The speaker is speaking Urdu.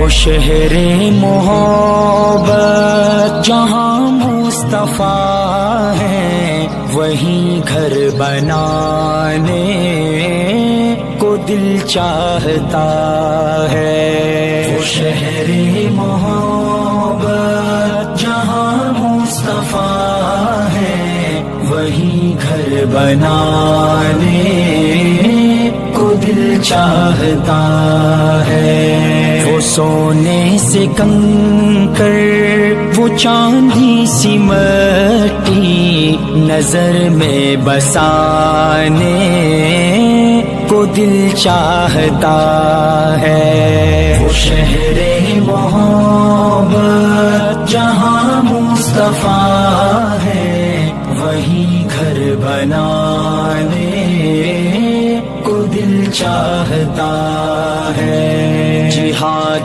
شہر محبت جہاں مصطفیٰ ہے، وہیں گھر بنانے کو دل چاہتا ہے۔ وہ شہر محبت جہاں مصطفیٰ ہے، وہیں گھر بنانے کو دل چاہتا ہے۔ وہ سونے سے کنکر، وہ چاندی سی مٹی نظر میں بسانے کو دل چاہتا ہے۔ وہ شہر محبت جہاں مصطفیٰ ہے، وہیں گھر بنانے کو دل چاہتا ہے۔ جہاد